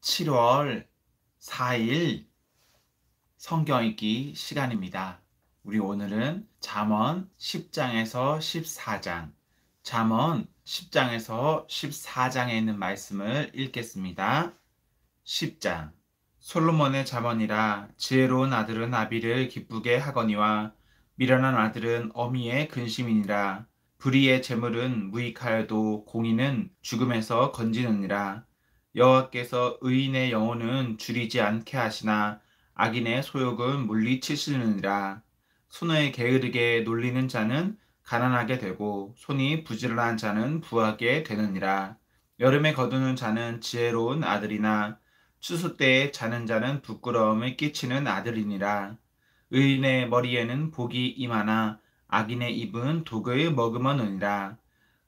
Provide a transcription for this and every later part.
7월 4일 성경 읽기 시간입니다. 우리 오늘은 잠언 10장에서 14장, 잠언 10장에서 14장에 있는 말씀을 읽겠습니다. 10장. 솔로몬의 잠언이라. 지혜로운 아들은 아비를 기쁘게 하거니와 미련한 아들은 어미의 근심이니라. 불의의 재물은 무익하여도 공의는 죽음에서 건지느니라. 여호와께서 의인의 영혼은 줄이지 않게 하시나 악인의 소욕은 물리치시느니라. 손을 게으르게 놀리는 자는 가난하게 되고 손이 부지런한 자는 부하게 되느니라. 여름에 거두는 자는 지혜로운 아들이나 추수 때에 자는 자는 부끄러움을 끼치는 아들이니라. 의인의 머리에는 복이 임하나 악인의 입은 독을 머금어느니라.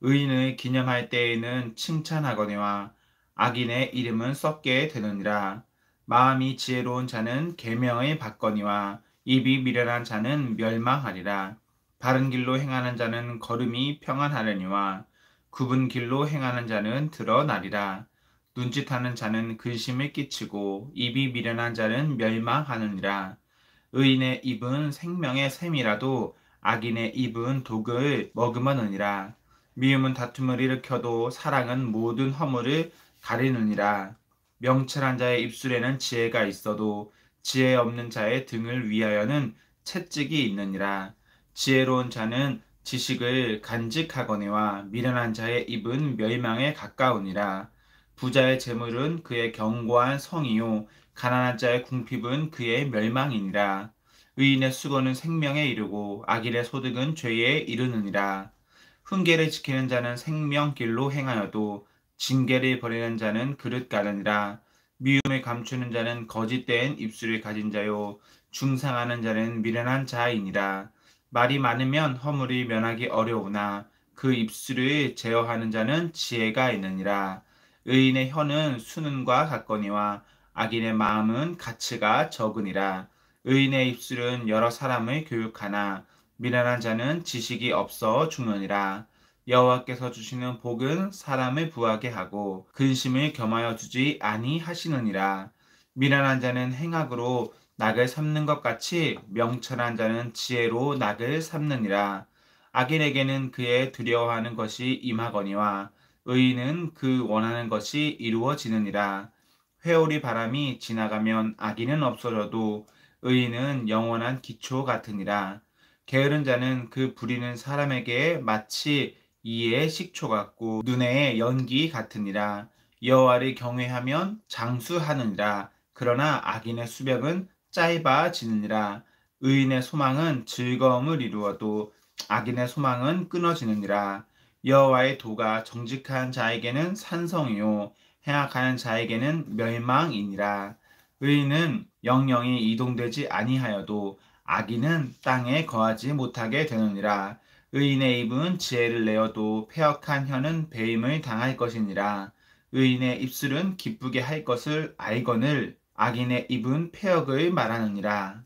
의인을 기념할 때에는 칭찬하거니와 악인의 이름은 썩게 되느니라. 마음이 지혜로운 자는 계명을 받거니와 입이 미련한 자는 멸망하리라. 바른 길로 행하는 자는 걸음이 평안하려니와 굽은 길로 행하는 자는 드러나리라. 눈짓하는 자는 근심을 끼치고 입이 미련한 자는 멸망하느니라. 의인의 입은 생명의 샘이라도 악인의 입은 독을 머금어느니라. 미움은 다툼을 일으켜도 사랑은 모든 허물을 가리느니라. 명철한 자의 입술에는 지혜가 있어도 지혜 없는 자의 등을 위하여는 채찍이 있느니라. 지혜로운 자는 지식을 간직하거니와 미련한 자의 입은 멸망에 가까우니라. 부자의 재물은 그의 견고한 성이요 가난한 자의 궁핍은 그의 멸망이니라. 의인의 수고는 생명에 이르고 악인의 소득은 죄에 이르느니라. 훈계를 지키는 자는 생명길로 행하여도 징계를 버리는 자는 그릇 가느니라. 미움을 감추는 자는 거짓된 입술을 가진 자요 중상하는 자는 미련한 자이니라. 말이 많으면 허물이 면하기 어려우나 그 입술을 제어하는 자는 지혜가 있느니라. 의인의 혀는 수는과 같거니와 악인의 마음은 가치가 적으니라. 의인의 입술은 여러 사람을 교육하나 미련한 자는 지식이 없어 죽느니라. 여호와께서 주시는 복은 사람을 부하게 하고 근심을 겸하여 주지 아니하시느니라. 미련한 자는 행악으로 낙을 삼는 것 같이 명철한 자는 지혜로 낙을 삼느니라. 악인에게는 그의 두려워하는 것이 임하거니와 의인은 그 원하는 것이 이루어지느니라. 회오리 바람이 지나가면 악인은 없어져도 의인은 영원한 기초 같으니라. 게으른 자는 그 부리는 사람에게 마치 이의 식초 같고 눈의 연기 같으니라. 여호와를 경외하면 장수하느니라. 그러나 악인의 수명은 짧아지느니라. 의인의 소망은 즐거움을 이루어도 악인의 소망은 끊어지느니라. 여호와의 도가 정직한 자에게는 산성이요 행악하는 자에게는 멸망이니라. 의인은 영영이 이동되지 아니하여도 악인은 땅에 거하지 못하게 되느니라. 의인의 입은 지혜를 내어도 패역한 혀는 배임을 당할 것이니라. 의인의 입술은 기쁘게 할 것을 알거늘 악인의 입은 패역을 말하느니라.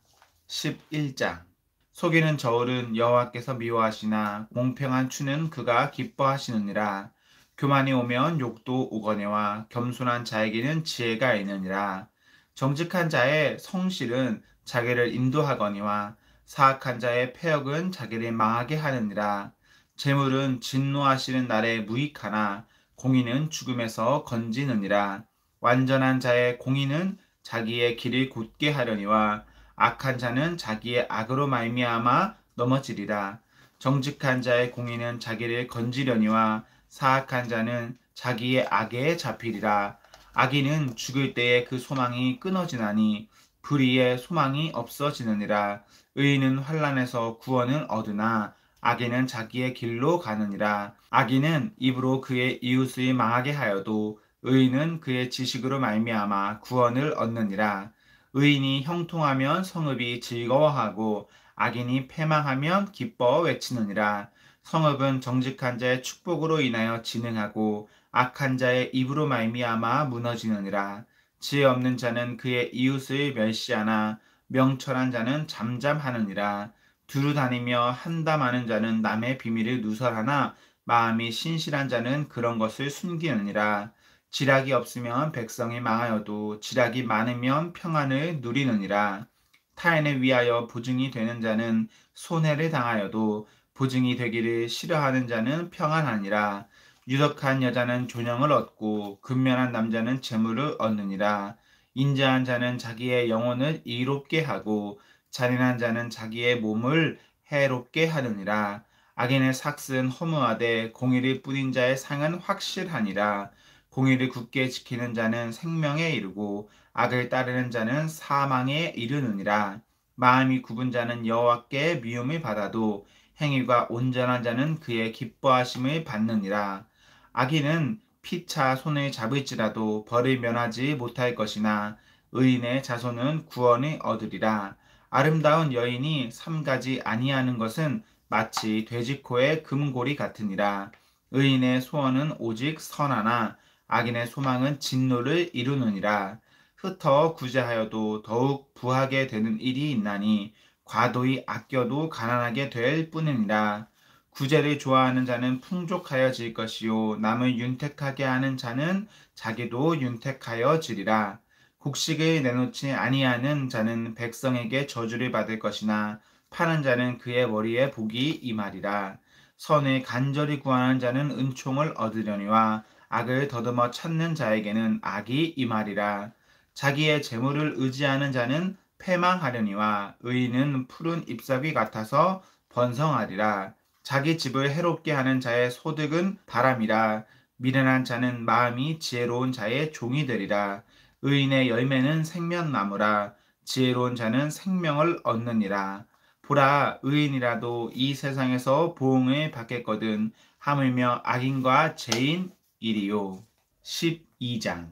11장. 속이는 저울은 여호와께서 미워하시나 공평한 추는 그가 기뻐하시느니라. 교만이 오면 욕도 오거니와 겸손한 자에게는 지혜가 있느니라. 정직한 자의 성실은 자기를 인도하거니와 사악한 자의 패역은 자기를 망하게 하느니라. 재물은 진노하시는 날에 무익하나 공의는 죽음에서 건지느니라. 완전한 자의 공의는 자기의 길을 곧게 하려니와 악한 자는 자기의 악으로 말미암아 넘어지리라. 정직한 자의 공의는 자기를 건지려니와 사악한 자는 자기의 악에 잡히리라. 악인은 죽을 때에 그 소망이 끊어지나니 불의의 소망이 없어지느니라. 의인은 환난에서 구원을 얻으나 악인은 자기의 길로 가느니라. 악인은 입으로 그의 이웃을 망하게 하여도 의인은 그의 지식으로 말미암아 구원을 얻느니라. 의인이 형통하면 성읍이 즐거워하고 악인이 패망하면 기뻐 외치느니라. 성읍은 정직한 자의 축복으로 인하여 진흥하고 악한 자의 입으로 말미암아 무너지느니라. 지혜 없는 자는 그의 이웃을 멸시하나 명철한 자는 잠잠하느니라. 두루 다니며 한담하는 자는 남의 비밀을 누설하나 마음이 신실한 자는 그런 것을 숨기느니라. 지략이 없으면 백성이 망하여도 지략이 많으면 평안을 누리느니라. 타인을 위하여 보증이 되는 자는 손해를 당하여도 보증이 되기를 싫어하는 자는 평안하니라. 유덕한 여자는 존영을 얻고 근면한 남자는 재물을 얻느니라. 인자한 자는 자기의 영혼을 이롭게 하고 잔인한 자는 자기의 몸을 해롭게 하느니라. 악인의 삭은 허무하되 공의를 뿌린 자의 상은 확실하니라. 공의를 굳게 지키는 자는 생명에 이르고 악을 따르는 자는 사망에 이르느니라. 마음이 굽은 자는 여호와께 미움을 받아도 행위가 온전한 자는 그의 기뻐하심을 받느니라. 악인은 피차 손을 잡을지라도 벌을 면하지 못할 것이나 의인의 자손은 구원을 얻으리라. 아름다운 여인이 삼가지 아니하는 것은 마치 돼지코의 금고리 같으니라. 의인의 소원은 오직 선하나 악인의 소망은 진노를 이루느니라. 흩어 구제하여도 더욱 부하게 되는 일이 있나니 과도히 아껴도 가난하게 될 뿐이니라. 구제를 좋아하는 자는 풍족하여질 것이요 남을 윤택하게 하는 자는 자기도 윤택하여지리라. 곡식을 내놓지 아니하는 자는 백성에게 저주를 받을 것이나 파는 자는 그의 머리에 복이 임하리라. 선을 간절히 구하는 자는 은총을 얻으려니와 악을 더듬어 찾는 자에게는 악이 임하리라. 자기의 재물을 의지하는 자는 패망하려니와 의인은 푸른 잎사귀 같아서 번성하리라. 자기 집을 해롭게 하는 자의 소득은 바람이라. 미련한 자는 마음이 지혜로운 자의 종이 되리라. 의인의 열매는 생명나무라. 지혜로운 자는 생명을 얻느니라. 보라, 의인이라도 이 세상에서 보응을 받겠거든 하물며 악인과 죄인이리요. 12장.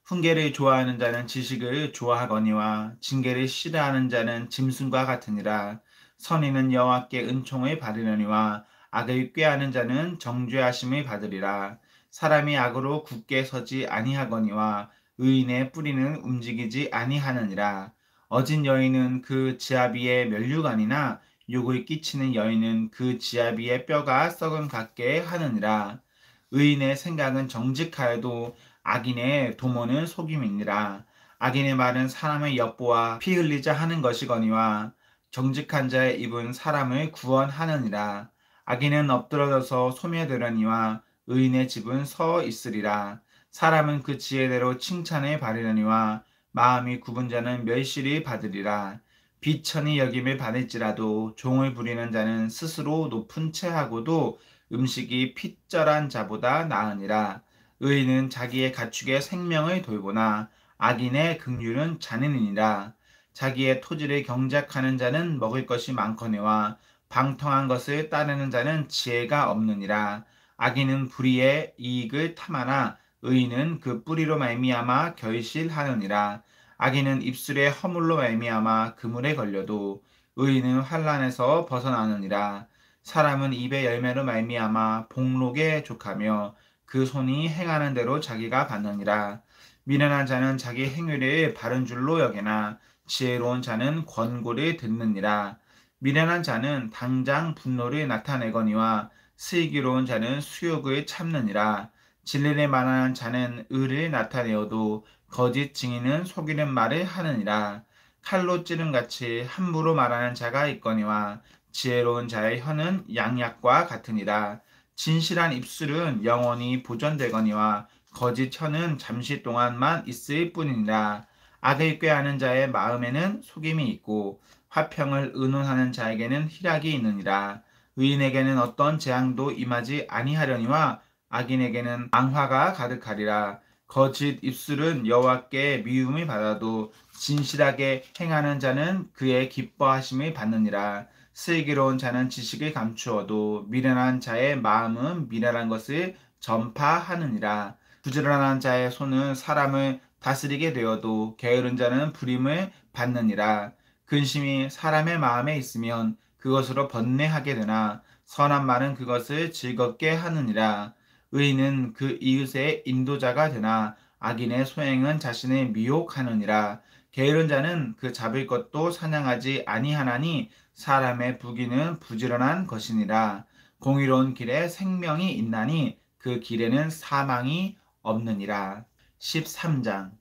훈계를 좋아하는 자는 지식을 좋아하거니와 징계를 싫어하는 자는 짐승과 같으니라. 선인은 여호와께 은총을 받으려니와 악을 꾀하는 자는 정죄하심을 받으리라. 사람이 악으로 굳게 서지 아니하거니와 의인의 뿌리는 움직이지 아니하느니라. 어진 여인은 그 지아비의 면류관이나 욕을 끼치는 여인은 그 지아비의 뼈가 썩음 같게 하느니라. 의인의 생각은 정직하여도 악인의 도모는 속임이니라. 악인의 말은 사람의 엿보아 피 흘리자 하는 것이거니와 정직한 자의 입은 사람을 구원하느니라. 악인은 엎드러져서 소멸되려니와 의인의 집은 서 있으리라. 사람은 그 지혜대로 칭찬을 받으려니와 마음이 굽은 자는 멸시를 받으리라. 비천히 여김을 받을지라도 종을 부리는 자는 스스로 높은 채하고도 음식이 핏절한 자보다 나으니라. 의인은 자기의 가축의 생명을 돌보나 악인의 긍휼은 잔인이니라. 자기의 토지를 경작하는 자는 먹을 것이 많거니와 방탕한 것을 따르는 자는 지혜가 없느니라. 악인은 불의의 이익을 탐하나 의인은 그 뿌리로 말미암아 결실하느니라. 악인은 입술의 허물로 말미암아 그물에 걸려도 의인은 환난에서 벗어나느니라. 사람은 입의 열매로 말미암아 복록에 족하며 그 손이 행하는 대로 자기가 받느니라. 미련한 자는 자기 행위를 바른 줄로 여기나 지혜로운 자는 권고를 듣느니라. 미련한 자는 당장 분노를 나타내거니와 슬기로운 자는 수욕을 참느니라. 진리를 말하는 자는 의를 나타내어도 거짓 증인은 속이는 말을 하느니라. 칼로 찌름같이 함부로 말하는 자가 있거니와 지혜로운 자의 혀는 양약과 같으니라. 진실한 입술은 영원히 보존되거니와 거짓 혀는 잠시 동안만 있을 뿐이니라. 악을 꾀하는 자의 마음에는 속임이 있고 화평을 의논하는 자에게는 희락이 있느니라. 의인에게는 어떤 재앙도 임하지 아니하려니와 악인에게는 앙화가 가득하리라. 거짓 입술은 여호와께 미움을 받아도 진실하게 행하는 자는 그의 기뻐하심을 받느니라. 슬기로운 자는 지식을 감추어도 미련한 자의 마음은 미련한 것을 전파하느니라. 부지런한 자의 손은 사람을 다스리게 되어도 게으른 자는 불임을 받느니라. 근심이 사람의 마음에 있으면 그것으로 번뇌하게 되나 선한 말은 그것을 즐겁게 하느니라. 의인은 그 이웃의 인도자가 되나 악인의 소행은 자신을 미혹하느니라. 게으른 자는 그 잡을 것도 사냥하지 아니하나니 사람의 부귀는 부지런한 것이니라. 공의로운 길에 생명이 있나니 그 길에는 사망이 없느니라. 13장.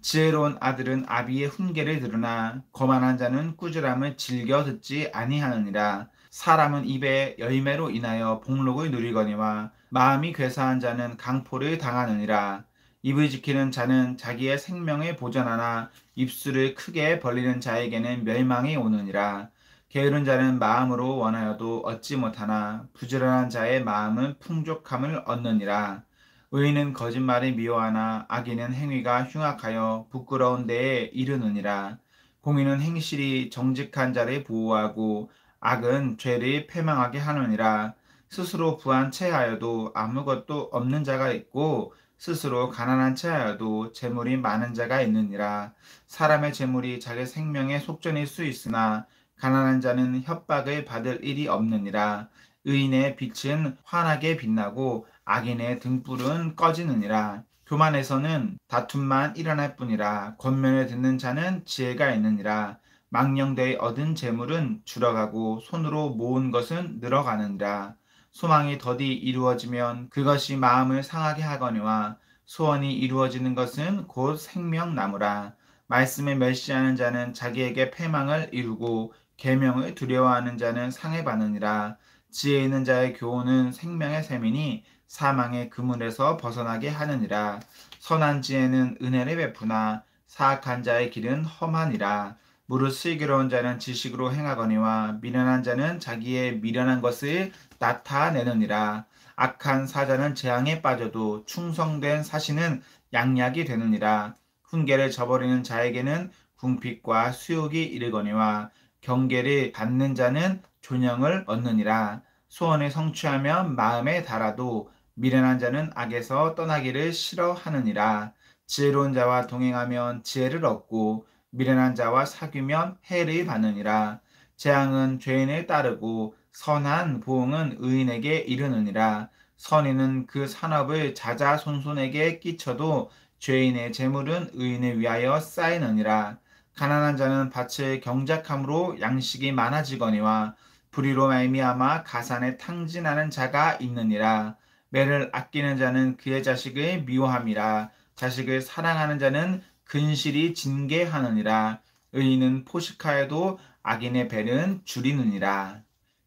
지혜로운 아들은 아비의 훈계를 들으나 거만한 자는 꾸지람을 즐겨 듣지 아니하느니라. 사람은 입의 열매로 인하여 복록을 누리거니와 마음이 괴사한 자는 강포를 당하느니라. 입을 지키는 자는 자기의 생명을 보전하나 입술을 크게 벌리는 자에게는 멸망이 오느니라. 게으른 자는 마음으로 원하여도 얻지 못하나 부지런한 자의 마음은 풍족함을 얻느니라. 의인은 거짓말을 미워하나 악인은 행위가 흉악하여 부끄러운 데에 이르느니라. 공의는 행실이 정직한 자를 보호하고 악은 죄를 패망하게 하느니라. 스스로 부한 채하여도 아무것도 없는 자가 있고 스스로 가난한 채하여도 재물이 많은 자가 있느니라. 사람의 재물이 자기 생명의 속전일 수 있으나 가난한 자는 협박을 받을 일이 없느니라. 의인의 빛은 환하게 빛나고 악인의 등불은 꺼지느니라. 교만에서는 다툼만 일어날 뿐이라. 권면을 듣는 자는 지혜가 있느니라. 망령되이 얻은 재물은 줄어가고 손으로 모은 것은 늘어가느니라. 소망이 더디 이루어지면 그것이 마음을 상하게 하거니와 소원이 이루어지는 것은 곧 생명나무라. 말씀을 멸시하는 자는 자기에게 패망을 이루고 계명을 두려워하는 자는 상해 받느니라. 지혜 있는 자의 교훈은 생명의 샘이니 사망의 그물에서 벗어나게 하느니라. 선한 지혜는 은혜를 베푸나 사악한 자의 길은 험하니라. 무릇 슬기로운 자는 지식으로 행하거니와 미련한 자는 자기의 미련한 것을 나타내느니라. 악한 사자는 재앙에 빠져도 충성된 사신은 양약이 되느니라. 훈계를 저버리는 자에게는 궁핍과 수욕이 이르거니와 경계를 받는 자는 존영을 얻느니라. 소원을 성취하면 마음에 달아도 미련한 자는 악에서 떠나기를 싫어하느니라. 지혜로운 자와 동행하면 지혜를 얻고 미련한 자와 사귀면 해를 받느니라. 재앙은 죄인을 따르고 선한 보응은 의인에게 이르느니라. 선인은 그 산업을 자자손손에게 끼쳐도 죄인의 재물은 의인을 위하여 쌓이느니라. 가난한 자는 밭을 경작함으로 양식이 많아지거니와 불의로 말미암아 가산에 탕진하는 자가 있느니라. 매를 아끼는 자는 그의 자식을 미워함이라. 자식을 사랑하는 자는 근실이 징계하느니라. 의인은 포식하여도 악인의 배는 줄이느니라.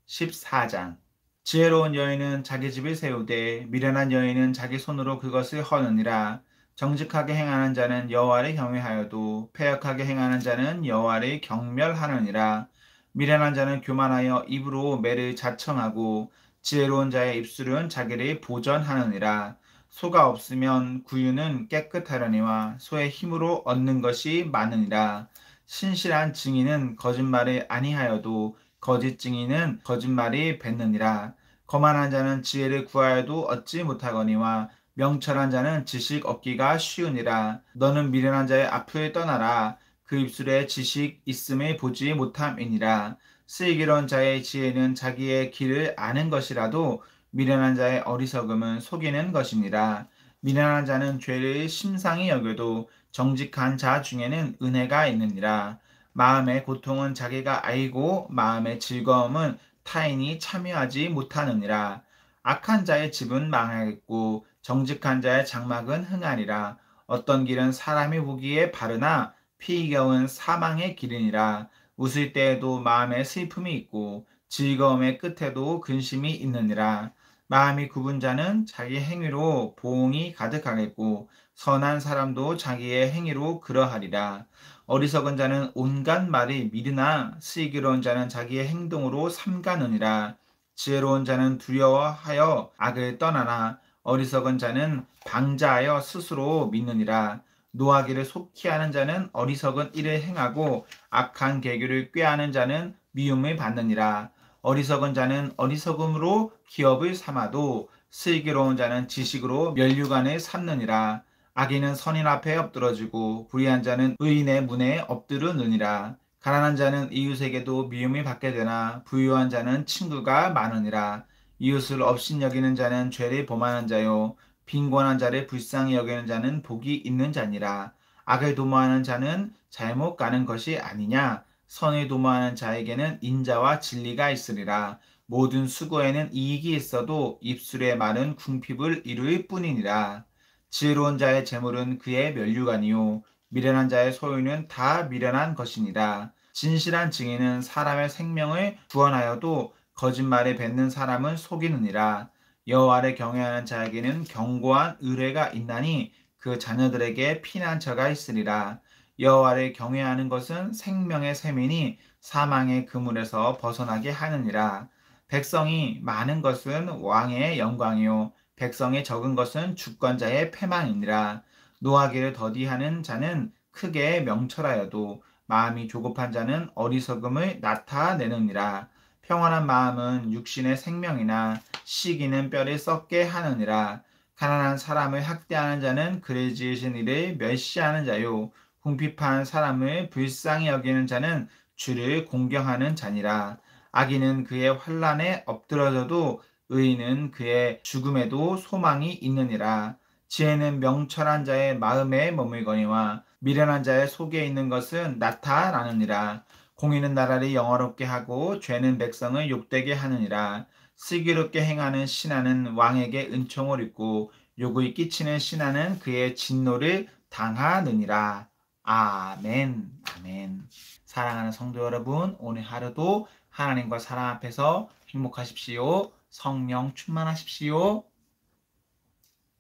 14장. 지혜로운 여인은 자기 집을 세우되 미련한 여인은 자기 손으로 그것을 허느니라. 정직하게 행하는 자는 여호와를 경외하여도 패역하게 행하는 자는 여호와를 경멸하느니라. 미련한 자는 교만하여 입으로 매를 자청하고 지혜로운 자의 입술은 자기를 보전하느니라. 소가 없으면 구유는 깨끗하려니와 소의 힘으로 얻는 것이 많으니라. 신실한 증인은 거짓말을 아니하여도 거짓 증인은 거짓말이 뱉느니라. 거만한 자는 지혜를 구하여도 얻지 못하거니와 명철한 자는 지식 얻기가 쉬우니라. 너는 미련한 자의 앞을 떠나라. 그 입술에 지식 있음을 보지 못함이니라. 슬기로운 자의 지혜는 자기의 길을 아는 것이라도 미련한 자의 어리석음은 속이는 것이니라. 미련한 자는 죄를 심상히 여겨도 정직한 자 중에는 은혜가 있느니라. 마음의 고통은 자기가 알고 마음의 즐거움은 타인이 참여하지 못하느니라. 악한 자의 집은 망하겠고 정직한 자의 장막은 흥하리라. 어떤 길은 사람이 보기에 바르나 피겨운 사망의 길이니라. 웃을 때에도 마음에 슬픔이 있고 즐거움의 끝에도 근심이 있느니라. 마음이 굽은 자는 자기 행위로 보응이 가득하겠고 선한 사람도 자기의 행위로 그러하리라. 어리석은 자는 온갖 말을 미르나 슬기로운 자는 자기의 행동으로 삼가느니라. 지혜로운 자는 두려워하여 악을 떠나나 어리석은 자는 방자하여 스스로 믿느니라. 노하기를 속히 하는 자는 어리석은 일을 행하고 악한 계교를 꾀하는 자는 미움을 받느니라. 어리석은 자는 어리석음으로 기업을 삼아도 슬기로운 자는 지식으로 면류관을 삼느니라. 악인은 선인 앞에 엎드러지고 불의한 자는 의인의 문에 엎드르느니라. 가난한 자는 이웃에게도 미움을 받게 되나 부유한 자는 친구가 많으니라. 이웃을 업신여기는 자는 죄를 범하는 자요 빈곤한 자를 불쌍히 여기는 자는 복이 있는 자니라. 악을 도모하는 자는 잘못 가는 것이 아니냐. 선을 도모하는 자에게는 인자와 진리가 있으리라. 모든 수고에는 이익이 있어도 입술의 말은 궁핍을 이룰 뿐이니라. 지혜로운 자의 재물은 그의 면류관이요 미련한 자의 소유는 다 미련한 것이니라. 진실한 증인은 사람의 생명을 구원하여도 거짓말에 뱉는 사람은 속이느니라. 여호와를 경외하는 자에게는 견고한 의뢰가 있나니 그 자녀들에게 피난처가 있으리라. 여호와를 경외하는 것은 생명의 샘이니 사망의 그물에서 벗어나게 하느니라. 백성이 많은 것은 왕의 영광이요 백성이 적은 것은 주권자의 패망이니라. 노하기를 더디하는 자는 크게 명철하여도 마음이 조급한 자는 어리석음을 나타내느니라. 평안한 마음은 육신의 생명이나 시기는 뼈를 썩게 하느니라. 가난한 사람을 학대하는 자는 그를 지으신 이를 멸시하는 자요. 궁핍한 사람을 불쌍히 여기는 자는 주를 공경하는 자니라. 악인은 그의 환난에 엎드러져도 의인은 그의 죽음에도 소망이 있느니라. 지혜는 명철한 자의 마음에 머물거니와 미련한 자의 속에 있는 것은 나타나느니라. 공의는 나라를 영화롭게 하고 죄는 백성을 욕되게 하느니라. 슬기롭게 행하는 신하는 왕에게 은총을 입고 욕을 끼치는 신하는 그의 진노를 당하느니라. 아멘. 아멘. 사랑하는 성도 여러분, 오늘 하루도 하나님과 사랑 앞에서 행복하십시오. 성령 충만하십시오.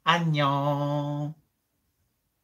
안녕.